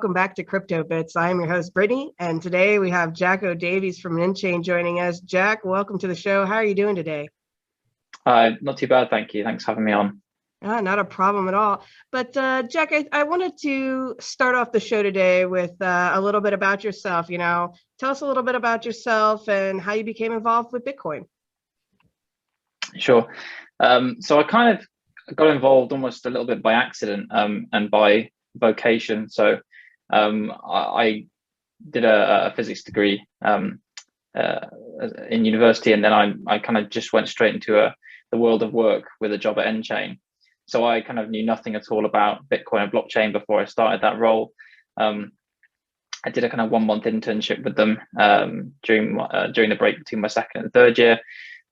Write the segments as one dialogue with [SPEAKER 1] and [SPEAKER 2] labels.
[SPEAKER 1] welcome back to Crypto Bits. I'm your host, Brittany, and today we have Jack Davies from nChain joining us. Jack, welcome to the show. How are you doing today?
[SPEAKER 2] Not too bad, thank you. Thanks for having me on.
[SPEAKER 1] Not a problem at all. But Jack, I wanted to start off the show today with a little bit about yourself. Tell us a little bit about yourself and how you became involved with Bitcoin.
[SPEAKER 2] Sure. So I kind of got involved almost a little bit by accident and by vocation. So I did a physics degree in university, and then I kind of just went straight into the world of work with a job at nChain. So I kind of knew nothing at all about Bitcoin and blockchain before I started that role. I did a kind of 1-month internship with them during the break between my second and third year.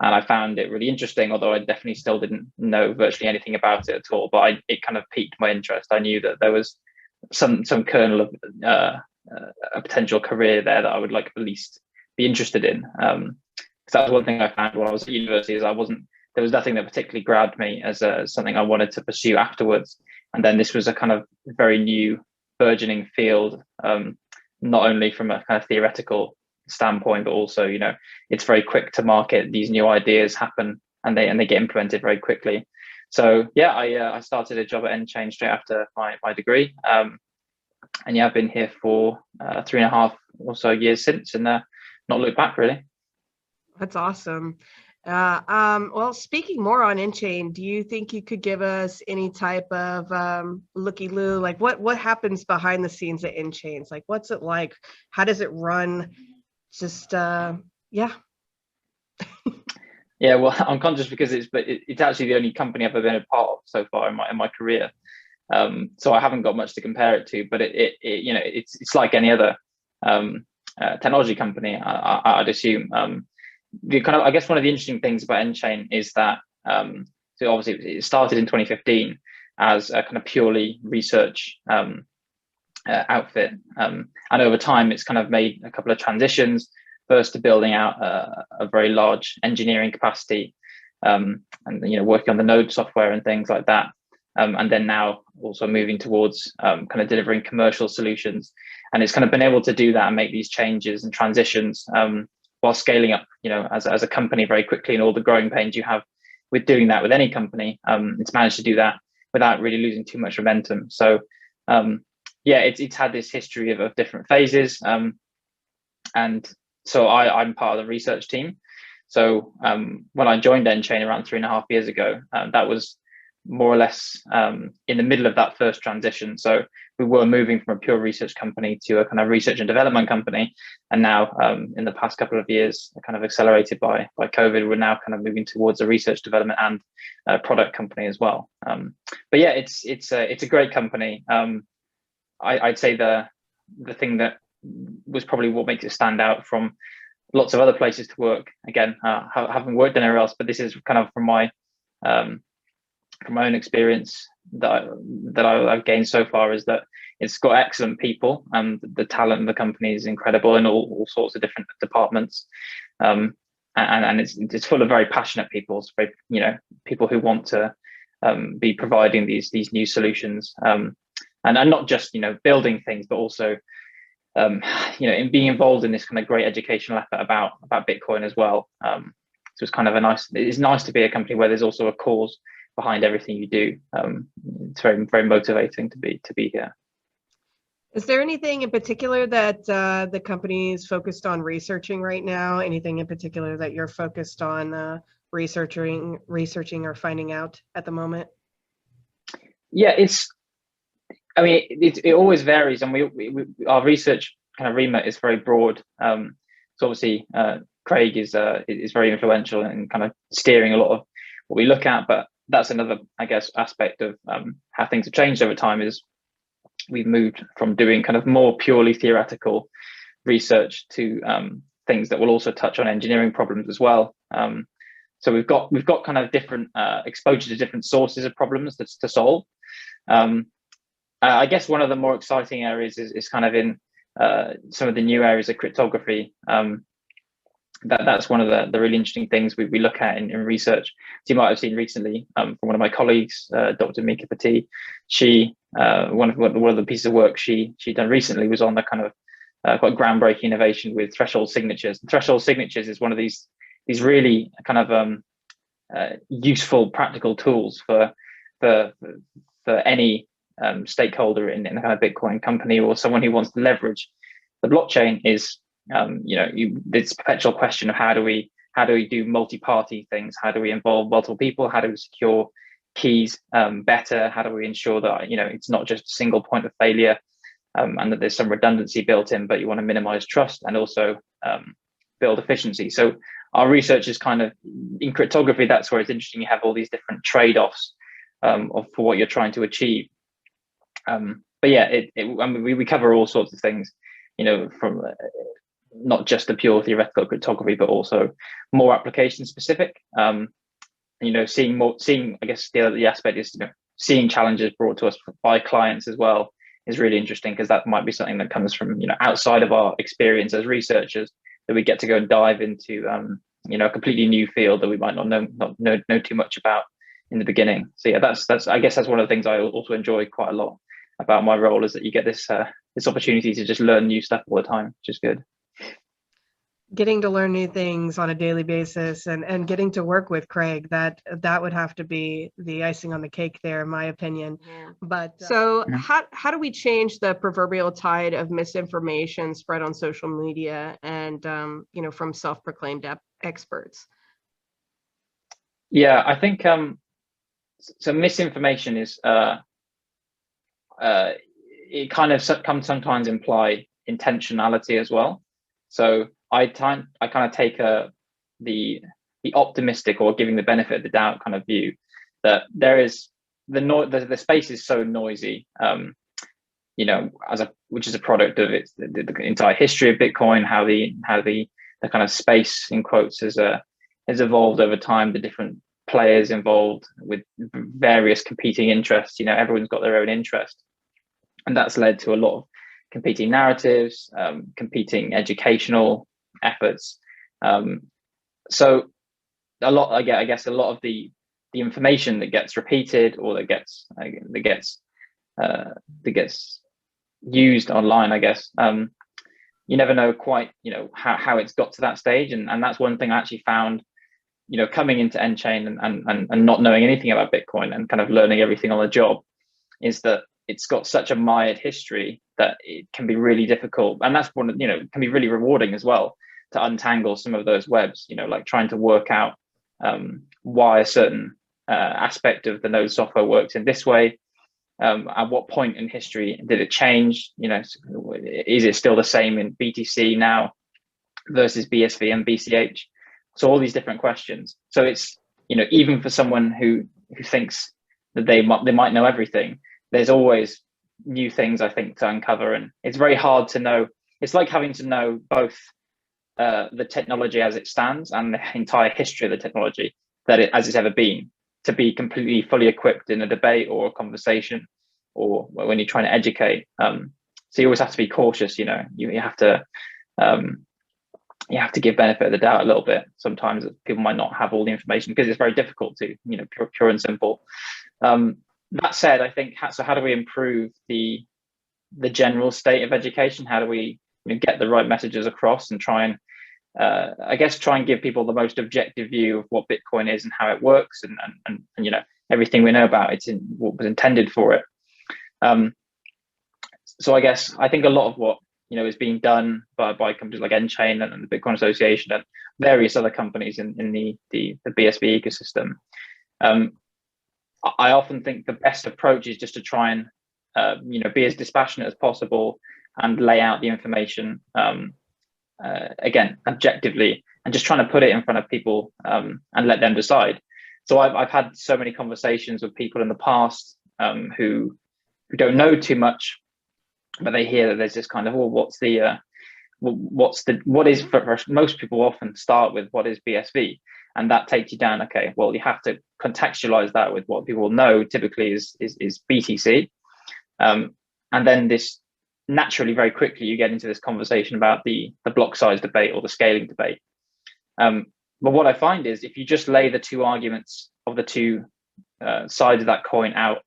[SPEAKER 2] And I found it really interesting, although I definitely still didn't know virtually anything about it at all. But it kind of piqued my interest. I knew that there was some kernel of a potential career there that I would like at least be interested in. Because that was one thing I found when I was at university, is there was nothing that particularly grabbed me as something I wanted to pursue afterwards. And then this was a kind of very new, burgeoning field, not only from a kind of theoretical standpoint, but also, it's very quick to market. These new ideas happen and they get implemented very quickly. So yeah, I started a job at nChain straight after my degree. And yeah, I've been here for 3.5 or so years since, and not looked back really.
[SPEAKER 1] That's awesome. Well, speaking more on nChain, do you think you could give us any type of looky-loo, like what happens behind the scenes at nChain? Like, what's it like? How does it run? Just yeah.
[SPEAKER 2] Yeah, well, I'm conscious because it's actually the only company I've ever been a part of so far in my career. So I haven't got much to compare it to, but it's like any other technology company, I'd assume. I guess one of the interesting things about nChain is that so obviously it started in 2015 as a kind of purely research outfit, and over time it's kind of made a couple of transitions. First to building out a very large engineering capacity, and working on the node software and things like that, and then now also moving towards kind of delivering commercial solutions. And it's kind of been able to do that and make these changes and transitions while scaling up, as a company very quickly, and all the growing pains you have with doing that with any company. It's managed to do that without really losing too much momentum. So yeah, it's had this history of different phases, and so I'm part of the research team. So when I joined nChain around 3.5 years ago, that was more or less in the middle of that first transition. So we were moving from a pure research company to a kind of research and development company. And now in the past couple of years, kind of accelerated by COVID, we're now kind of moving towards a research development and product company as well. But yeah, it's a great company. I'd say the thing that was probably what makes it stand out from lots of other places to work. Again, haven't worked anywhere else, but this is kind of from my own experience that I've gained so far, is that it's got excellent people, and the talent in the company is incredible in all sorts of different departments, and it's full of very passionate people. It's very, people who want to be providing these new solutions, and not just building things, but also in being involved in this kind of great educational effort about Bitcoin as well. So it's kind of it's nice to be a company where there's also a cause behind everything you do. It's very, very motivating to be here.
[SPEAKER 1] Is there anything in particular that the company is focused on researching right now? Anything in particular that you're focused on researching or finding out at the moment?
[SPEAKER 2] Yeah, it always varies, and our research kind of remit is very broad. So obviously, Craig is very influential in kind of steering a lot of what we look at. But that's another, I guess, aspect of how things have changed over time, is we've moved from doing kind of more purely theoretical research to things that will also touch on engineering problems as well. So we've got kind of different exposure to different sources of problems to solve. I guess one of the more exciting areas is kind of in some of the new areas of cryptography. That's one of the really interesting things we look at in research. So you might have seen recently from one of my colleagues, Dr. Mika Pati. She one of the pieces of work she'd done recently was on the kind of quite groundbreaking innovation with threshold signatures. And threshold signatures is one of these really kind of useful practical tools for any stakeholder in the kind of Bitcoin company or someone who wants to leverage the blockchain. Is this perpetual question of how do we do multi-party things? How do we involve multiple people? How do we secure keys better? How do we ensure that it's not just a single point of failure, and that there's some redundancy built in, but you want to minimize trust and also build efficiency. So our research is kind of in cryptography. That's where it's interesting. You have all these different trade-offs for what you're trying to achieve. But yeah, I mean, we cover all sorts of things, from not just the pure theoretical cryptography, but also more application specific. Seeing, I guess the aspect is, seeing challenges brought to us by clients as well is really interesting, because that might be something that comes from, outside of our experience as researchers, that we get to go and dive into, a completely new field that we might not know too much about in the beginning. So yeah, that's I guess that's one of the things I also enjoy quite a lot about my role, is that you get this opportunity to just learn new stuff all the time, which is good.
[SPEAKER 1] Getting to learn new things on a daily basis and getting to work with Craig, that would have to be the icing on the cake there, in my opinion. Yeah. But so how do we change the proverbial tide of misinformation spread on social media and from self-proclaimed experts?
[SPEAKER 2] Yeah, I think so misinformation is it kind of can sometimes imply intentionality as well. So I kind of take the optimistic, or giving the benefit of the doubt kind of view, that there is the space is so noisy, which is a product of the entire history of Bitcoin, how the kind of space in quotes has evolved over time, the different players involved with various competing interests. Everyone's got their own interest, and that's led to a lot of competing narratives, competing educational efforts. So a lot, I guess, a lot of the information that gets repeated, or that gets used online, I guess, you never know quite, how it's got to that stage, and that's one thing I actually found, coming into nChain and not knowing anything about Bitcoin and kind of learning everything on the job, is that it's got such a mired history that it can be really difficult, and that's one, can be really rewarding as well, to untangle some of those webs, like trying to work out why a certain aspect of the node software works in this way. At what point in history did it change? Is it still the same in BTC now versus BSV and BCH? So all these different questions. So it's, even for someone who thinks that they might know everything, there's always new things, I think, to uncover, and it's very hard to know. It's like having to know both the technology as it stands and the entire history of the technology as it's ever been, to be completely fully equipped in a debate or a conversation, or when you're trying to educate. So you always have to be cautious. You have to give benefit of the doubt a little bit. Sometimes people might not have all the information, because it's very difficult to, pure and simple. That said, I think, so how do we improve the general state of education? How do we get the right messages across, and try and give people the most objective view of what Bitcoin is and how it works, and everything we know about it, in what was intended for it. So I think a lot of what is being done by companies like nChain and the Bitcoin Association and various other companies in the BSV ecosystem, I often think the best approach is just to try and be as dispassionate as possible, and lay out the information again objectively, and just trying to put it in front of people, and let them decide. So I've had so many conversations with people in the past who don't know too much, but they hear that there's this kind of, what is, for most people often start with, what is BSV? And that takes you down, okay, well, you have to contextualize that with what people know typically is BTC. And then this, naturally, very quickly, you get into this conversation about the block size debate or the scaling debate. But what I find is, if you just lay the two arguments of the two sides of that coin out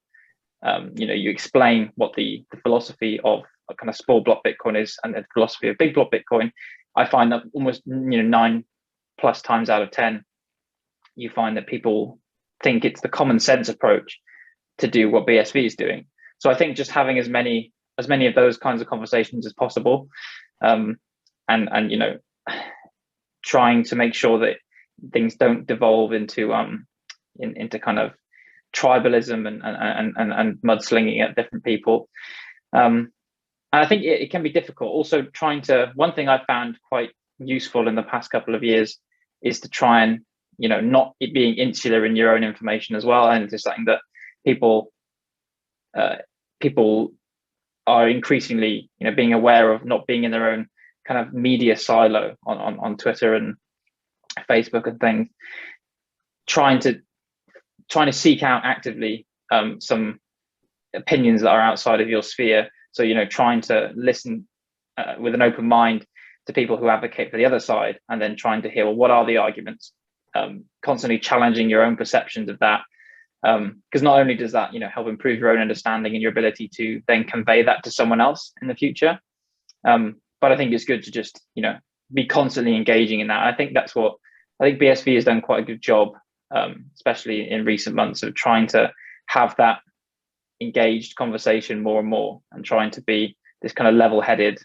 [SPEAKER 2] you explain what the philosophy of a kind of small block Bitcoin is and the philosophy of big block Bitcoin, I find that almost 9+ times out of 10, you find that people think it's the common sense approach to do what BSV is doing. So I think just having as many of those kinds of conversations as possible, and trying to make sure that things don't devolve into into kind of tribalism and mudslinging at different people. And I think it can be difficult. Also, one thing I found quite useful in the past couple of years is to try and, not being insular in your own information as well. And it's something that people are increasingly, being aware of, not being in their own kind of media silo on Twitter and Facebook and things, trying to seek out actively some opinions that are outside of your sphere. So, trying to listen with an open mind to people who advocate for the other side, and then trying to hear, well, what are the arguments? Constantly challenging your own perceptions of that. Because not only does that, help improve your own understanding and your ability to then convey that to someone else in the future. But I think it's good to just, be constantly engaging in that. I think that's what BSV has done quite a good job, especially in recent months, of trying to have that engaged conversation more and more, and trying to be this kind of level-headed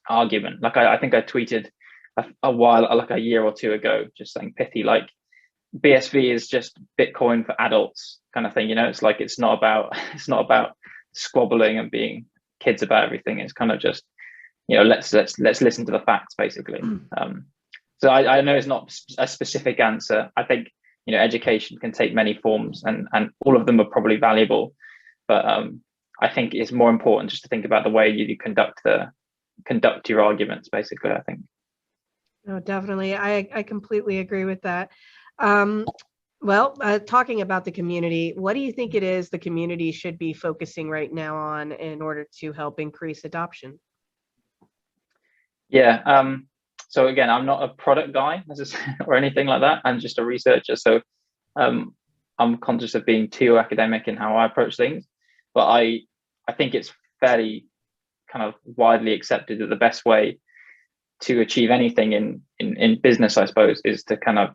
[SPEAKER 2] argument. Like I think I tweeted a year or two ago, just saying pithy, like, BSV is just Bitcoin for adults kind of thing. It's like, it's not about squabbling and being kids about everything. It's kind of just, let's listen to the facts, basically. So I know it's not a specific answer. I think, education can take many forms, and all of them are probably valuable. But I think it's more important just to think about the way you conduct your arguments, basically, I think.
[SPEAKER 1] No, definitely. I completely agree with that. Well, talking about the community, what do you think it is the community should be focusing right now on in order to help increase adoption?
[SPEAKER 2] Yeah. So again, I'm not a product guy or anything like that. I'm just a researcher. So I'm conscious of being too academic in how I approach things. But I think it's fairly kind of widely accepted that the best way to achieve anything in business, I suppose, is to kind of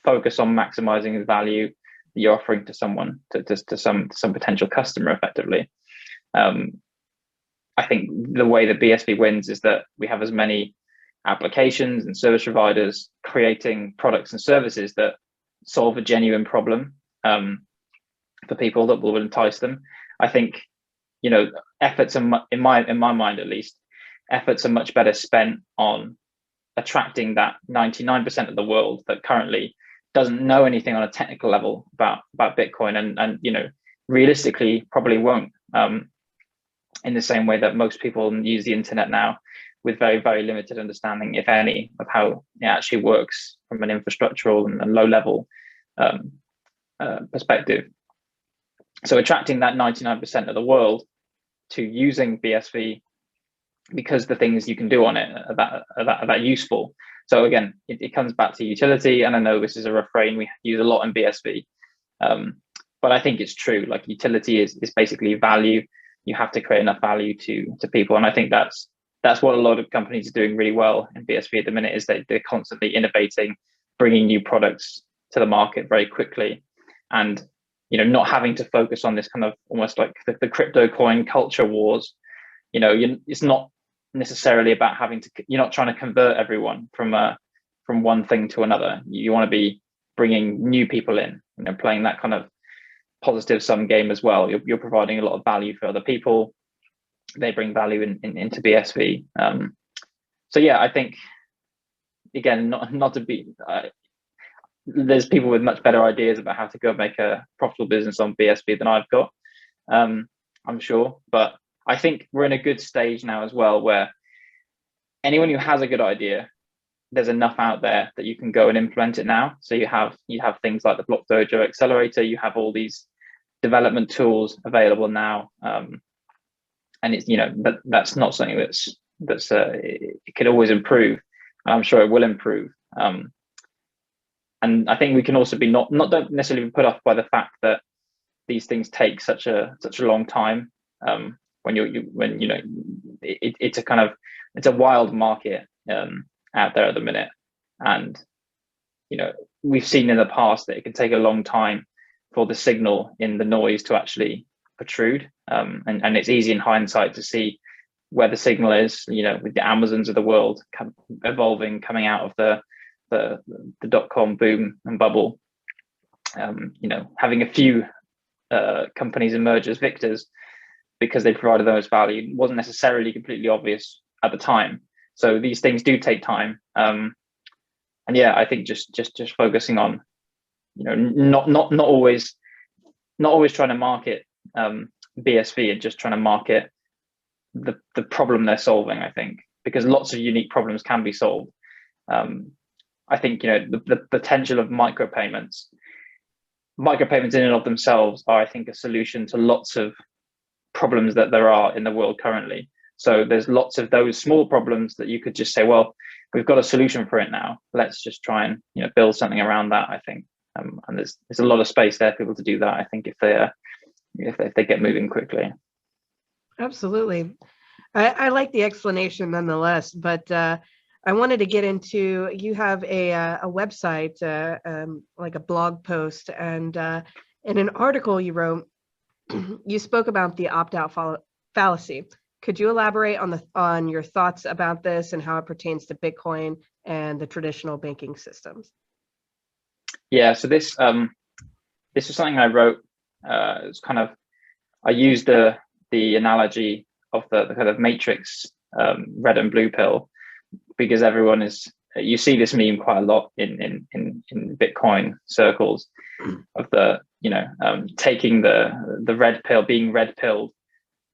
[SPEAKER 2] focus on maximizing the value that you're offering to someone, to some potential customer, effectively. I think the way that BSV wins is that we have as many applications and service providers creating products and services that solve a genuine problem for people that will entice them. I think, efforts are, in my mind at least, efforts are much better spent on attracting that 99% of the world that currently doesn't know anything on a technical level about Bitcoin, and realistically probably won't, in the same way that most people use the internet now with very, very limited understanding, if any, of how it actually works from an infrastructural and low level perspective. So attracting that 99% of the world to using BSV, because the things you can do on it are that useful. So again, it comes back to utility, and I know this is a refrain we use a lot in BSV, but I think it's true. Like, utility is basically value. You have to create enough value to people, and I think that's what a lot of companies are doing really well in BSV at the minute, is that they're constantly innovating, bringing new products to the market very quickly, and not having to focus on this kind of almost like the crypto coin culture wars. It's not necessarily about you're not trying to convert everyone from one thing to another. You want to be bringing new people in, playing that kind of positive sum game as well. You're providing a lot of value for other people. They bring value into BSV. So yeah, I think, again, not to be, there's people with much better ideas about how to go make a profitable business on BSV than I've got, I'm sure. But I think we're in a good stage now as well, where anyone who has a good idea, there's enough out there that you can go and implement it now. So you have things like the Block Dojo Accelerator. You have all these development tools available now, and it's that's not something that's it could always improve. I'm sure it will improve. And I think we can also be don't necessarily be put off by the fact that these things take such a long time. When it's a kind of, it's a wild market out there at the minute, and we've seen in the past that it can take a long time for the signal in the noise to actually protrude, and it's easy in hindsight to see where the signal is, with the Amazons of the world evolving, coming out of the dot-com boom and bubble, having a few companies emerge as victors because they provided the most value wasn't necessarily completely obvious at the time. So these things do take time, and yeah, I think just focusing on, not always trying to market BSV, and just trying to market the problem they're solving, I think, because lots of unique problems can be solved. I think the potential of micropayments in and of themselves are, I think, a solution to lots of problems that there are in the world currently. So there's lots of those small problems that you could just say, well, we've got a solution for it now, let's just try and build something around that, I think. And there's a lot of space there for people to do that, I think, if they get moving quickly.
[SPEAKER 1] Absolutely. I like the explanation nonetheless, but I wanted to get into, you have a website, like a blog post, and in an article you wrote, you spoke about the opt-out fallacy. Could you elaborate on your thoughts about this and how it pertains to Bitcoin and the traditional banking systems?
[SPEAKER 2] Yeah, so this is something I wrote. It's kind of, I used the analogy of the kind of matrix, red and blue pill, because you see this meme quite a lot in Bitcoin circles of the taking the red pill, being red pilled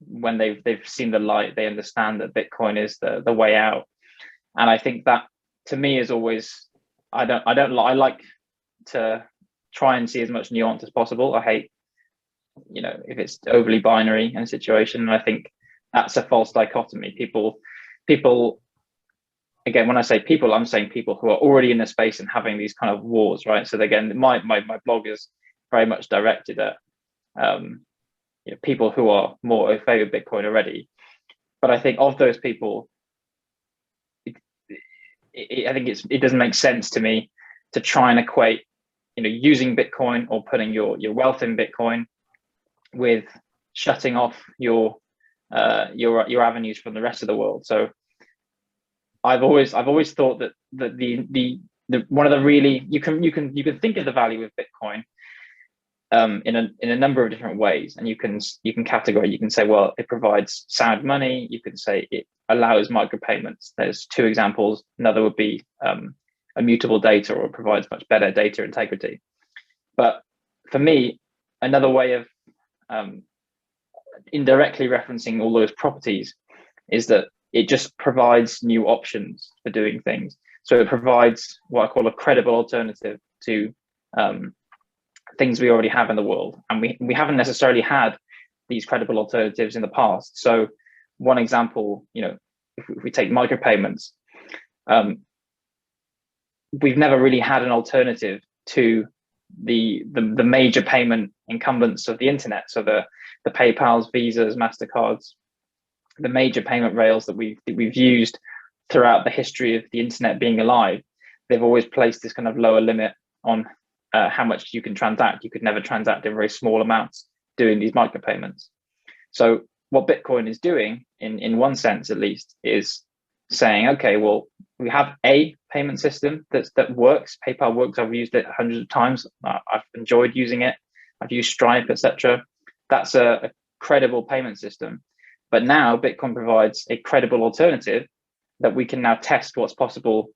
[SPEAKER 2] when they've seen the light. They understand that Bitcoin is the way out. And I think that, to me, is always, I like to try and see as much nuance as possible. I hate if it's overly binary in a situation, and I think that's a false dichotomy. People again, when I say people, I'm saying people who are already in the space and having these kind of wars, right? So again, my blog is very much directed at people who are more in favor of Bitcoin already. But I think of those people, I think it doesn't make sense to me to try and equate using Bitcoin or putting your wealth in Bitcoin with shutting off your avenues from the rest of the world. So I've always thought that the one of the really, you can think of the value of Bitcoin in a number of different ways, and you can categorize. You can say, well, it provides sound money. You can say it allows micropayments. There's two examples. Another would be immutable data, or it provides much better data integrity. But for me, another way of indirectly referencing all those properties is that it just provides new options for doing things. So it provides what I call a credible alternative to things we already have in the world, and we haven't necessarily had these credible alternatives in the past. So one example, if we take micropayments, we've never really had an alternative to the major payment incumbents of the internet. So the PayPals, Visas, MasterCards, the major payment rails that we've used throughout the history of the internet being alive. They've always placed this kind of lower limit on how much you can transact. You could never transact in very small amounts doing these micropayments. So what Bitcoin is doing, in one sense at least, is saying, okay, well, we have a payment system that works. PayPal works. I've used it hundreds of times. I've enjoyed using it. I've used Stripe, etc. That's a credible payment system. But now Bitcoin provides a credible alternative that we can now test what's possible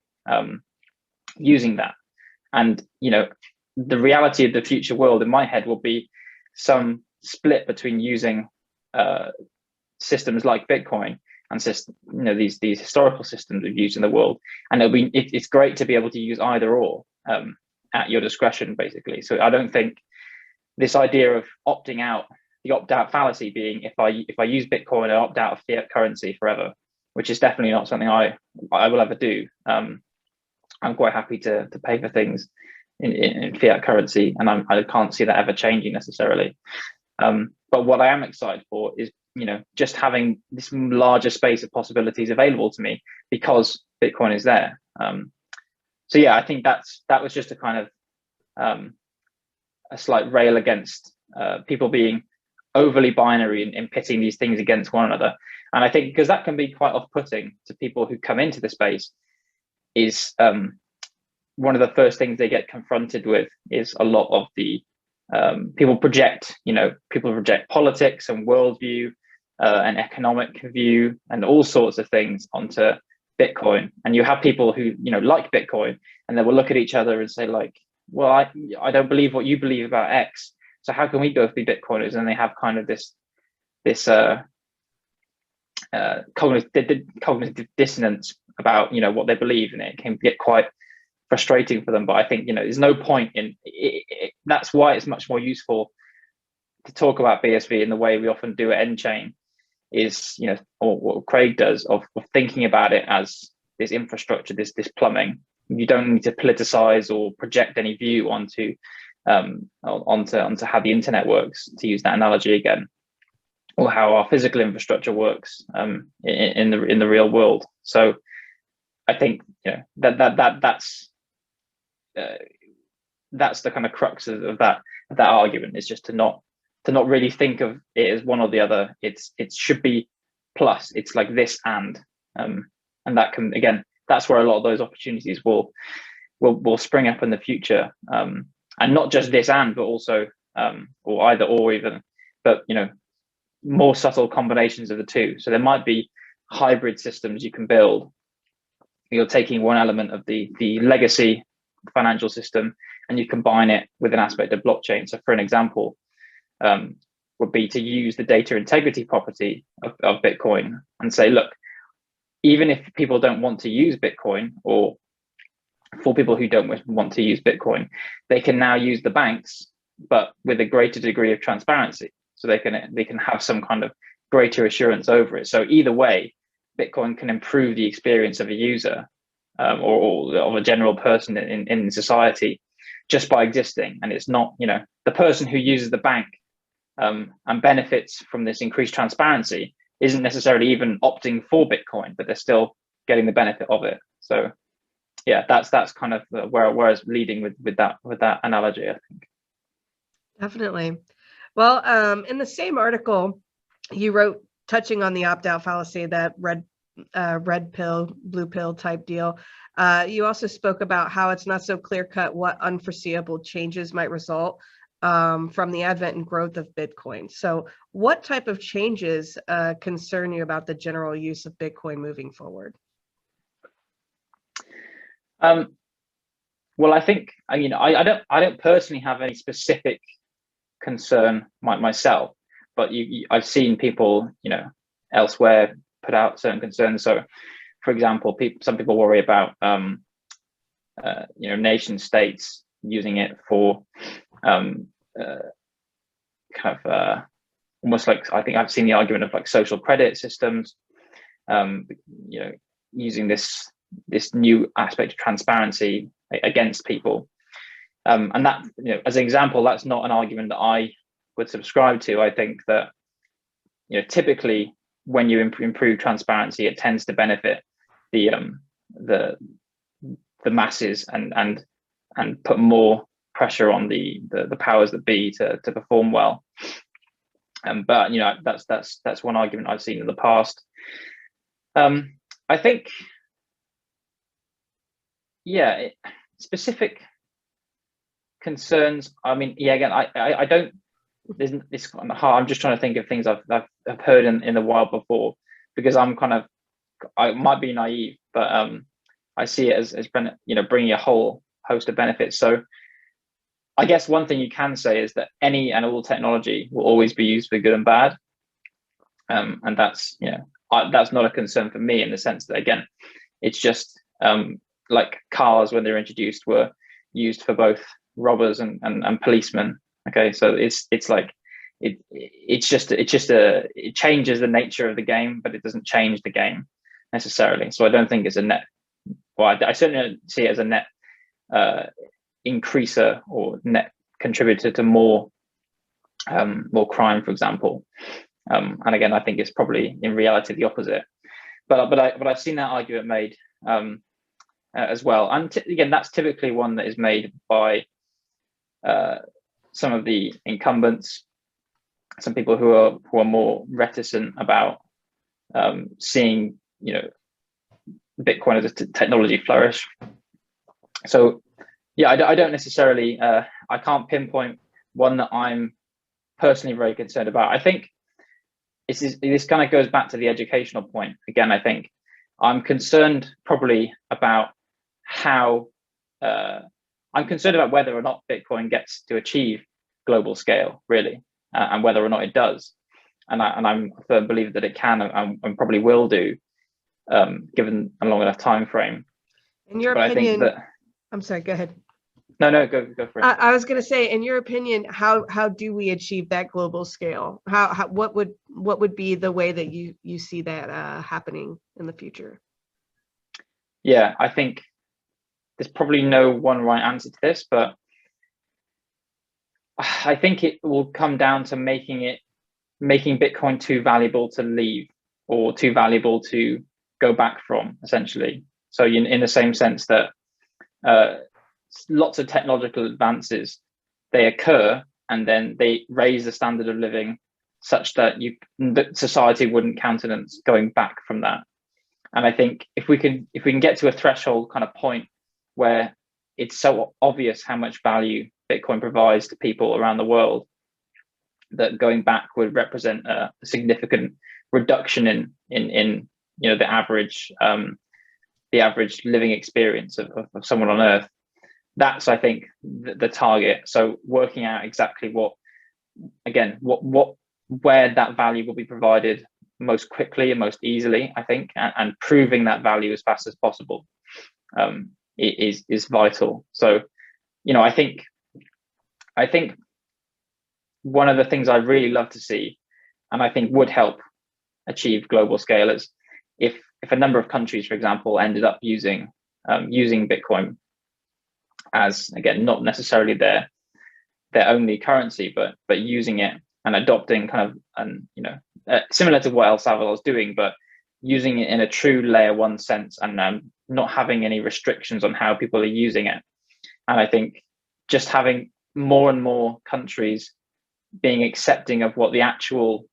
[SPEAKER 2] using that. And the reality of the future world in my head will be some split between using systems like Bitcoin and these historical systems we've used in the world. And it's great to be able to use either or at your discretion, basically. So I don't think this idea of opting out, the opt-out fallacy being, if I use Bitcoin, I opt out of fiat currency forever, which is definitely not something I will ever do. I'm quite happy to pay for things in fiat currency, and I can't see that ever changing necessarily. But what I am excited for is, just having this larger space of possibilities available to me because Bitcoin is there. So yeah, I think that was just a kind of a slight rail against people being overly binary in pitting these things against one another. And I think because that can be quite off-putting to people who come into the space, is one of the first things they get confronted with is a lot of the people project politics and worldview and economic view and all sorts of things onto Bitcoin. And you have people who like Bitcoin, and they will look at each other and say like, well, I don't believe what you believe about X, so how can we both be Bitcoiners? And they have kind of this cognitive dissonance about what they believe, and it can get quite frustrating for them. But I think there's no point in it. That's why it's much more useful to talk about BSV in the way we often do at nChain, is or what Craig does, of thinking about it as this infrastructure, this plumbing. You don't need to politicize or project any view onto how the internet works, to use that analogy again, or how our physical infrastructure works in the real world. So I think that's the kind of crux of that argument, is just to not really think of it as one or the other. It should be plus. It's like this and that can, again, that's where a lot of those opportunities will spring up in the future, and not just this and, but also or either or even, but more subtle combinations of the two. So there might be hybrid systems you can build. You're taking one element of the legacy financial system and you combine it with an aspect of blockchain. So for an example, would be to use the data integrity property of Bitcoin and say, look, even if people don't want to use Bitcoin, or for people who don't want to use Bitcoin, they can now use the banks, but with a greater degree of transparency. So they can have some kind of greater assurance over it. So either way, Bitcoin can improve the experience of a user or of a general person in society just by existing. And it's not, the person who uses the bank and benefits from this increased transparency isn't necessarily even opting for Bitcoin, but they're still getting the benefit of it. So yeah, that's kind of where I was leading with that analogy, I think.
[SPEAKER 1] Definitely. Well, in the same article, you wrote, touching on the opt-out fallacy, that red pill, blue pill type deal. You also spoke about how it's not so clear-cut what unforeseeable changes might result from the advent and growth of Bitcoin. So what type of changes concern you about the general use of Bitcoin moving forward?
[SPEAKER 2] Well, I think, I don't personally have any specific concern myself, but I've seen people, elsewhere put out certain concerns. So, for example, some people worry about, nation states using it for almost like, I think I've seen the argument of like social credit systems, using this new aspect of transparency against people. And that, as an example, that's not an argument that I would subscribe to. I think that, typically when you improve transparency, it tends to benefit the masses and put more pressure on the powers that be to perform well. But that's one argument I've seen in the past. I think, yeah, specific concerns. I mean, yeah, again, I don't. It's kind of hard. I'm just trying to think of things I've heard in the wild before, because I might be naive, but I see it as bringing a whole host of benefits. So I guess one thing you can say is that any and all technology will always be used for good and bad, and that's that's not a concern for me, in the sense that, again, it's just like cars when they're introduced were used for both robbers and policemen. Okay, so it's like it changes the nature of the game, but it doesn't change the game necessarily. So I don't think it's a net. Well, I certainly don't see it as a net increaser or net contributor to more crime, for example. And again, I think it's probably in reality the opposite. But I've seen that argument made as well. And again, that's typically one that is made by some of the incumbents, some people who are more reticent about seeing, Bitcoin as a technology flourish. So yeah, I don't necessarily, I can't pinpoint one that I'm personally very concerned about. I think this kind of goes back to the educational point. Again, I think I'm concerned probably about how, I'm concerned about whether or not Bitcoin gets to achieve global scale, really, and whether or not it does. And I'm a firm believer that it can and probably will do, given a long enough time frame.
[SPEAKER 1] In your opinion, I'm sorry, go ahead.
[SPEAKER 2] No, go for it.
[SPEAKER 1] I was going to say, in your opinion, how do we achieve that global scale? What would be the way that you see that happening in the future?
[SPEAKER 2] Yeah, I think there's probably no one right answer to this, but I think it will come down to making Bitcoin too valuable to leave, or too valuable to go back from, essentially. So in the same sense that lots of technological advances, they occur and then they raise the standard of living such that society wouldn't countenance going back from that. And I think if we can get to a threshold kind of point where it's so obvious how much value Bitcoin provides to people around the world, that going back would represent a significant reduction in the average living experience of someone on Earth. That's, I think, the target. So working out exactly where that value will be provided most quickly and most easily, I think, and proving that value as fast as possible is vital. So, I think one of the things I really love to see, and I think would help achieve global scale, is if a number of countries, for example, ended up using Bitcoin as, again, not necessarily their only currency, but using it and adopting kind of similar to what El Salvador is doing, but using it in a true layer one sense, and not having any restrictions on how people are using it. And I think just having more and more countries being accepting of what the actual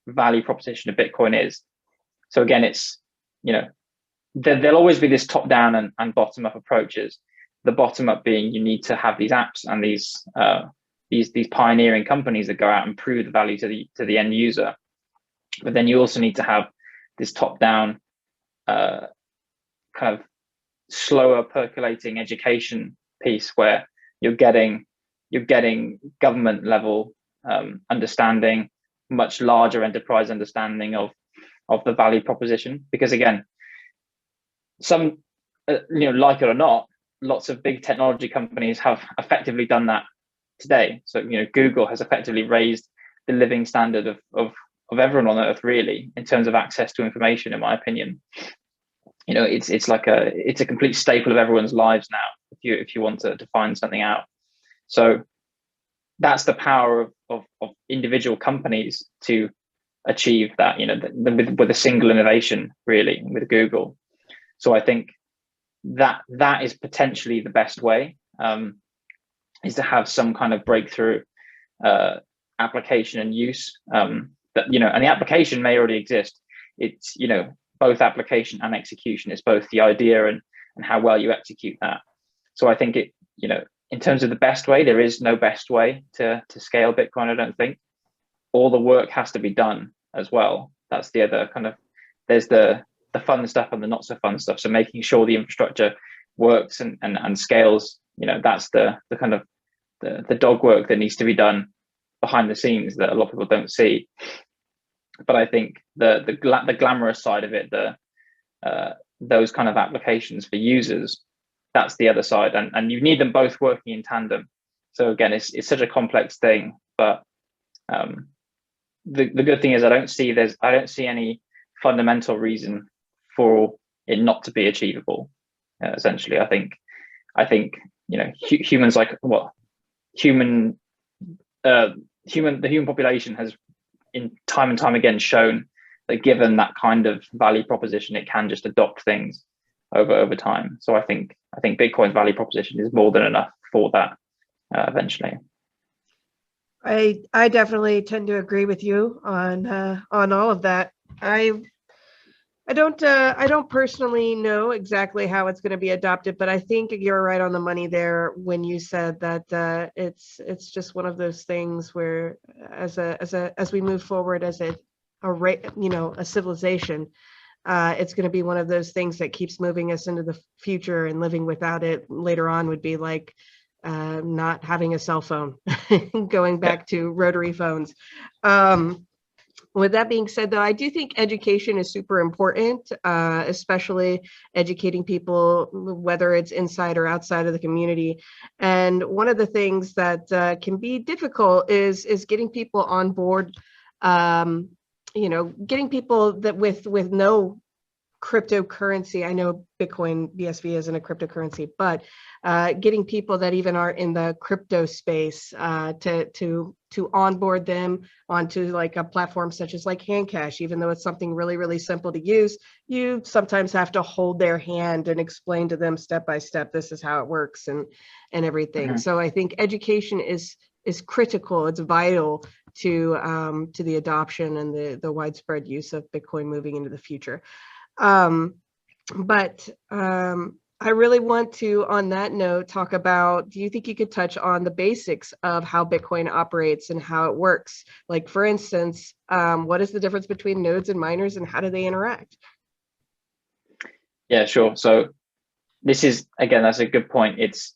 [SPEAKER 2] value proposition of Bitcoin is. So again, it's, there'll always be this top down and bottom up approaches. The bottom up being, you need to have these apps and these pioneering companies that go out and prove the value to the end user. But then you also need to have this top down kind of slower percolating education piece, where you're getting government level understanding, much larger enterprise understanding of the value proposition. Because again, some like it or not, lots of big technology companies have effectively done that today. So Google has effectively raised the living standard of everyone on Earth, really, in terms of access to information, in my opinion. It's a complete staple of everyone's lives now, if you want to find something out. So that's the power of individual companies to achieve that, with a single innovation, really, with Google. So I think that is potentially the best way, is to have some kind of breakthrough application and use, and the application may already exist. It's, both application and execution. It's both the idea and how well you execute that. So I think in terms of the best way, there is no best way to scale Bitcoin, I don't think. All the work has to be done as well. That's the other kind of, there's the fun stuff and the not so fun stuff. So making sure the infrastructure works and scales, that's the kind of the dog work that needs to be done behind the scenes that a lot of people don't see. But I think the glamorous side of it, those kind of applications for users, that's the other side, and you need them both working in tandem. So again, it's such a complex thing, but the good thing is I don't see any fundamental reason for it not to be achievable. Essentially, I think humans, like what the human population has in time and time again shown that given that kind of value proposition, it can just adopt things over time. So I think Bitcoin's value proposition is more than enough for that eventually.
[SPEAKER 1] I definitely tend to agree with you on all of that. I don't personally know exactly how it's going to be adopted, but I think you're right on the money there when you said that it's just one of those things where as we move forward as a civilization, it's going to be one of those things that keeps moving us into the future, and living without it later on would be like not having a cell phone, going back to rotary phones. With that being said, though, I do think education is super important, especially educating people, whether it's inside or outside of the community. And one of the things that can be difficult is getting people on board, getting people that with no cryptocurrency. I know Bitcoin BSV isn't a cryptocurrency, but getting people that even are in the crypto space to onboard them onto like a platform such as like Handcash, even though it's something really, really simple to use, you sometimes have to hold their hand and explain to them step by step, this is how it works and everything. Mm-hmm. So I think education is critical. It's vital to the adoption and the widespread use of Bitcoin moving into the future. But I really want to, on that note, talk about, do you think you could touch on the basics of how Bitcoin operates and how it works? Like, for instance, what is the difference between nodes and miners and how do they interact?
[SPEAKER 2] Yeah, sure. So this is, again, that's a good point. It's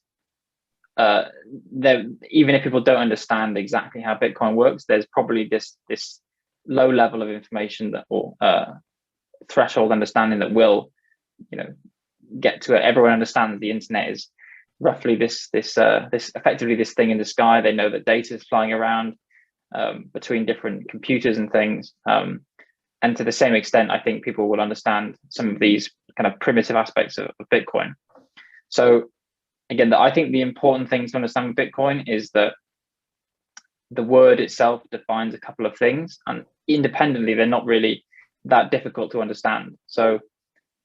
[SPEAKER 2] even if people don't understand exactly how Bitcoin works, there's probably this low level of information that or threshold understanding that will, get to it. Everyone understands the internet is roughly this effectively this thing in the sky. They know that data is flying around between different computers and things. And to the same extent, I think people will understand some of these kind of primitive aspects of Bitcoin. So again, I think the important thing to understand with Bitcoin is that the word itself defines a couple of things, and independently, they're not really that difficult to understand. So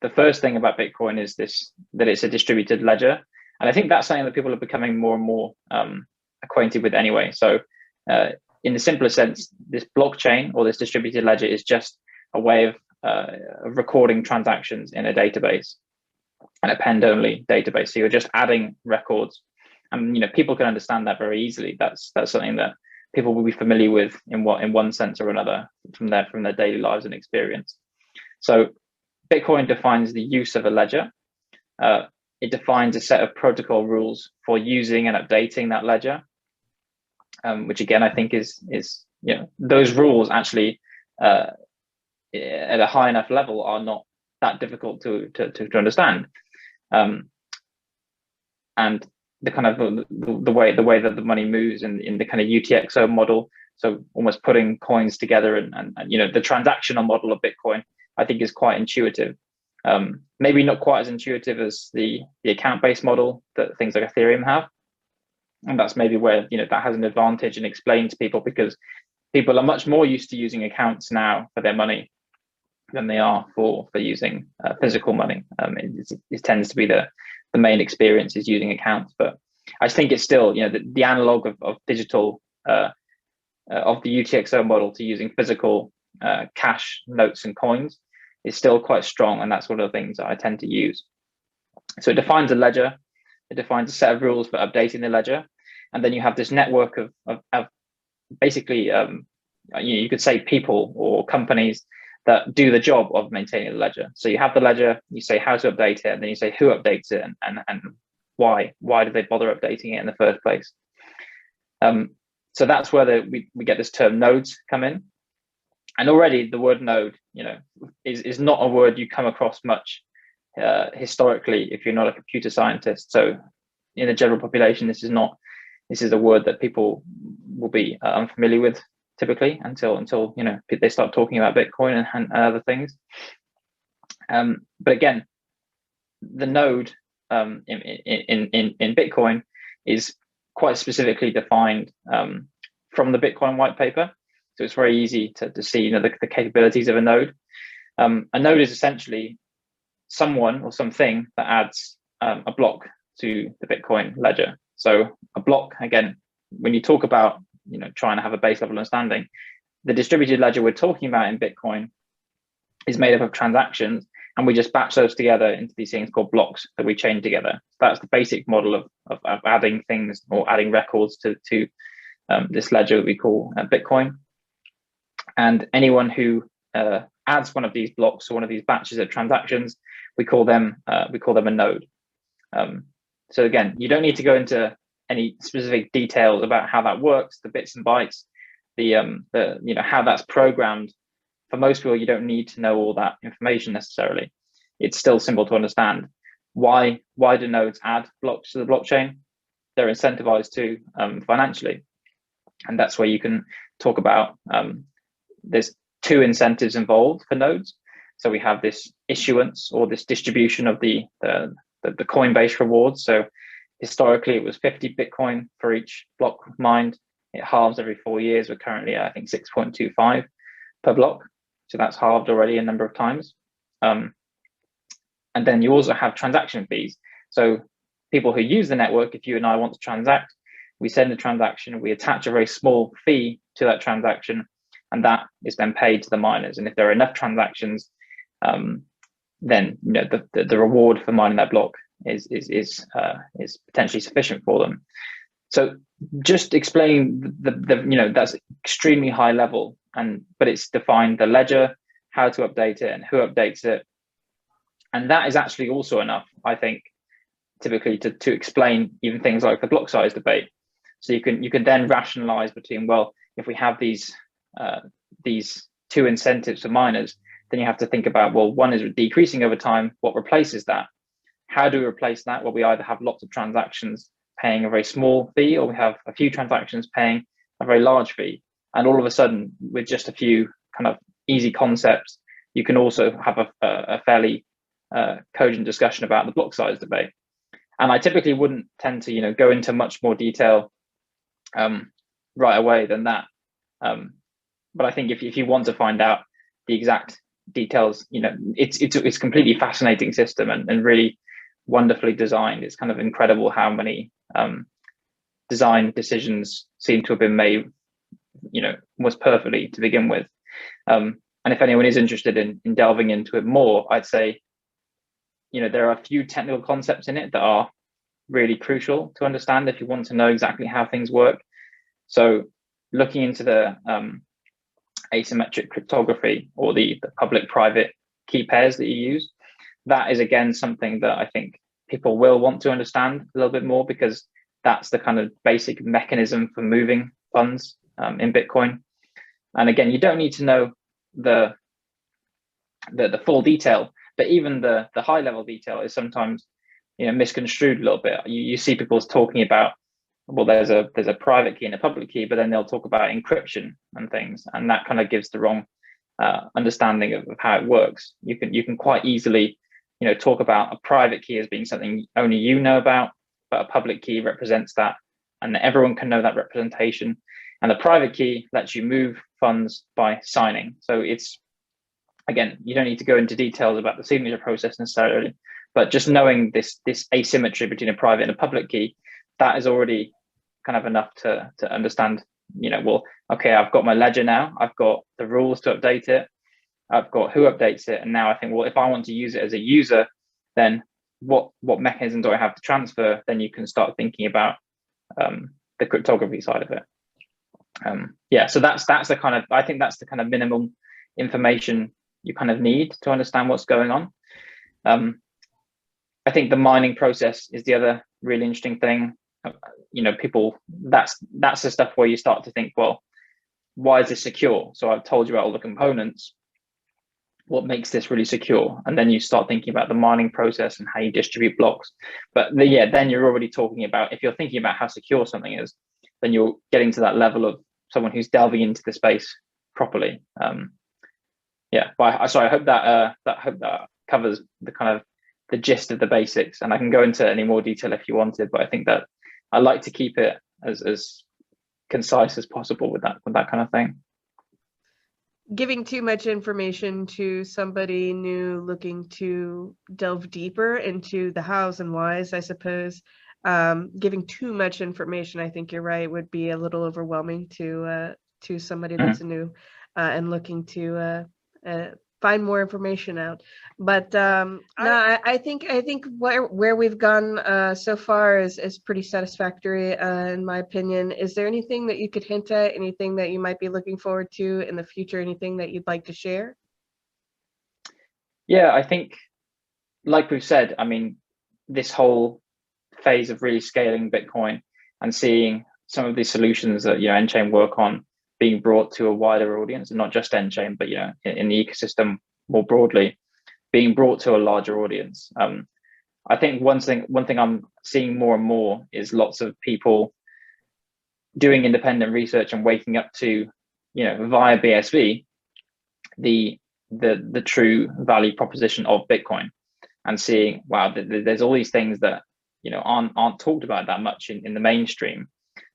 [SPEAKER 2] the first thing about Bitcoin is that it's a distributed ledger. And I think that's something that people are becoming more and more acquainted with anyway. So in the simplest sense, this blockchain or this distributed ledger is just a way of recording transactions in a database, an append-only database. So you're just adding records, and people can understand that very easily. That's something that people will be familiar with in one sense or another from their daily lives and experience. So Bitcoin defines the use of a ledger. It defines a set of protocol rules for using and updating that ledger, which again I think is those rules actually at a high enough level are not that difficult to understand, and the kind of the way that the money moves in the kind of UTXO model. So almost putting coins together and the transactional model of Bitcoin, I think, is quite intuitive. Maybe not quite as intuitive as the account-based model that things like Ethereum have. And that's maybe where that has an advantage and explains to people, because people are much more used to using accounts now for their money than they are for using physical money. It tends to be the main experience is using accounts, but I think it's still the analog of digital of the UTXO model to using physical cash, notes and coins is still quite strong, and that's one of the things that I tend to use. So it defines a ledger, it defines a set of rules for updating the ledger, and then you have this network of basically you could say people or companies that do the job of maintaining the ledger. So you have the ledger, you say how to update it, and then you say who updates it and why do they bother updating it in the first place. So that's where we get this term nodes come in. And already the word node, is not a word you come across much historically if you're not a computer scientist. So in the general population, this is a word that people will be unfamiliar with typically until they start talking about Bitcoin and other things. But again, the node in Bitcoin is quite specifically defined from the Bitcoin white paper. So it's very easy to see, you know, the capabilities of a node. A node is essentially someone or something that adds a block to the Bitcoin ledger. So a block, again, when you talk about, you know, trying to have a base level understanding, the distributed ledger we're talking about in Bitcoin is made up of transactions, and we just batch those together into these things called blocks that we chain together. That's the basic model of adding things or adding records to this ledger that we call Bitcoin. And anyone who adds one of these blocks or one of these batches of transactions, we call them a node. So again, you don't need to go into any specific details about how that works, the bits and bytes, the you know, how that's programmed. For most people, you don't need to know all that information necessarily. It's still simple to understand. Why do nodes add blocks to the blockchain? They're incentivized to financially, and that's where you can talk about. There's two incentives involved for nodes. So we have this issuance or this distribution of the Coinbase rewards. So historically, it was 50 Bitcoin for each block mined. It halves every 4 years. We're currently at, I think, 6.25 per block. So that's halved already a number of times. And then you also have transaction fees. So people who use the network, if you and I want to transact, we send a transaction, we attach a very small fee to that transaction, and that is then paid to the miners. And if there are enough transactions, then, you know, the reward for mining that block is potentially sufficient for them. So just explaining the you know, that's extremely high level, but it's defined the ledger, how to update it, and who updates it, and that is actually also enough, I think, typically to explain even things like the block size debate. So you can then rationalize between, well, if we have these two incentives for miners, then you have to think about, well, one is decreasing over time. What replaces that? How do we replace that? Well, we either have lots of transactions paying a very small fee, or we have a few transactions paying a very large fee. And all of a sudden, with just a few kind of easy concepts, you can also have a fairly cogent discussion about the block size debate. And I typically wouldn't tend to, you know, go into much more detail right away than that. But I think if you want to find out the exact details, you know, it's a completely fascinating system and really wonderfully designed. It's kind of incredible how many design decisions seem to have been made, you know, almost perfectly to begin with. And if anyone is interested in delving into it more, I'd say, you know, there are a few technical concepts in it that are really crucial to understand if you want to know exactly how things work. So looking into the asymmetric cryptography, or the public-private key pairs that you use, that is again something that I think people will want to understand a little bit more, because that's the kind of basic mechanism for moving funds in Bitcoin. And again, you don't need to know the full detail, but even the high level detail is sometimes, you know, misconstrued a little bit. You see people talking about, well, there's a private key and a public key, but then they'll talk about encryption and things, and that kind of gives the wrong understanding of how it works. You can quite easily, you know, talk about a private key as being something only you know about, but a public key represents that, and everyone can know that representation. And the private key lets you move funds by signing. So it's, again, you don't need to go into details about the signature process necessarily, but just knowing this asymmetry between a private and a public key, that is already kind of enough to understand, you know, well, okay, I've got my ledger now, I've got the rules to update it, I've got who updates it, and now I think, well, if I want to use it as a user, then what mechanism do I have to transfer? Then you can start thinking about the cryptography side of it. Yeah, so that's the kind of, I think that's the kind of minimum information you kind of need to understand what's going on. I think the mining process is the other really interesting thing. You know, people, that's the stuff where you start to think, well, why is this secure? So I've told you about all the components. What makes this really secure? And then you start thinking about the mining process and how you distribute blocks. But then you're already talking about, if you're thinking about how secure something is, then you're getting to that level of someone who's delving into the space properly. Yeah, but I hope that covers the kind of the gist of the basics, and I can go into any more detail if you wanted, but I think that I like to keep it as concise as possible with that kind of thing.
[SPEAKER 1] Giving too much information to somebody new looking to delve deeper into the hows and whys, I suppose, giving too much information, I think you're right, would be a little overwhelming to somebody that's new and looking to find more information out. But no, I think where we've gone so far is pretty satisfactory in my opinion. Is there anything that you could hint at, anything that you might be looking forward to in the future, anything that you'd like to share?
[SPEAKER 2] Yeah, I think, like we've said, I mean, this whole phase of really scaling Bitcoin and seeing some of the solutions that nChain work on being brought to a wider audience, and not just nChain, but in the ecosystem more broadly, being brought to a larger audience. I think one thing I'm seeing more and more is lots of people doing independent research and waking up to, via BSV, the true value proposition of Bitcoin, and seeing, wow, there's all these things that aren't talked about that much in the mainstream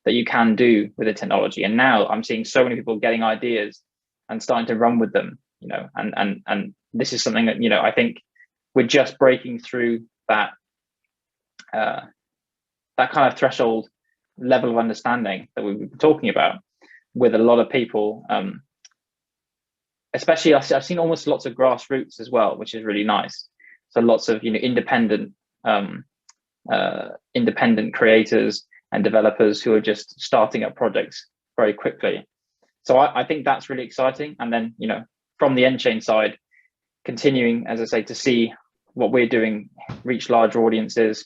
[SPEAKER 2] that you can do with the technology. And now I'm seeing so many people getting ideas and starting to run with them, and this is something that I think we're just breaking through that kind of threshold level of understanding that we've been talking about with a lot of people. Especially I've seen almost lots of grassroots as well, which is really nice. So lots of independent creators and developers who are just starting up projects very quickly. So I think that's really exciting. And then from the nChain side, continuing, as I say, to see what we're doing reach larger audiences.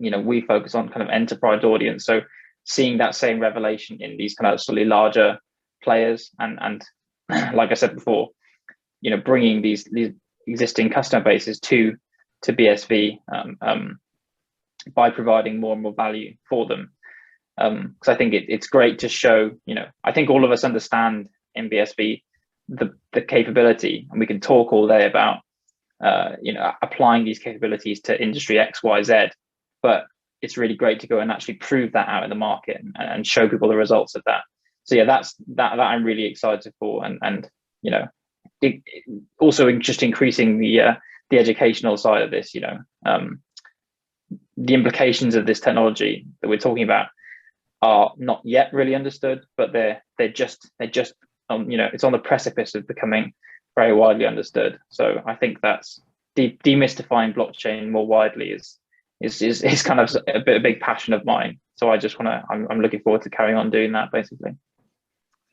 [SPEAKER 2] We focus on kind of enterprise audience, so seeing that same revelation in these kind of slightly larger players, and like I said before, bringing these existing customer bases to BSV by providing more and more value for them. Because I think it's great to show, I think all of us understand in BSV the capability, and we can talk all day about applying these capabilities to industry X, Y, Z, but it's really great to go and actually prove that out in the market and show people the results of that. So yeah, that I'm really excited for, and it also just increasing the educational side of this. The implications of this technology that we're talking about are not yet really understood, but they're just it's on the precipice of becoming very widely understood. So I think that's demystifying blockchain more widely is kind of a big passion of mine. So I'm looking forward to carrying on doing that, basically.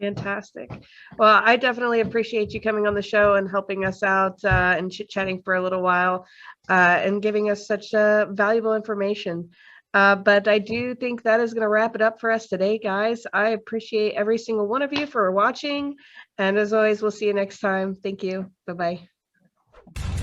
[SPEAKER 1] Fantastic. Well, I definitely appreciate you coming on the show and helping us out and chit-chatting for a little while and giving us such valuable information. But I do think that is going to wrap it up for us today, guys. I appreciate every single one of you for watching. And as always, we'll see you next time. Thank you. Bye-bye.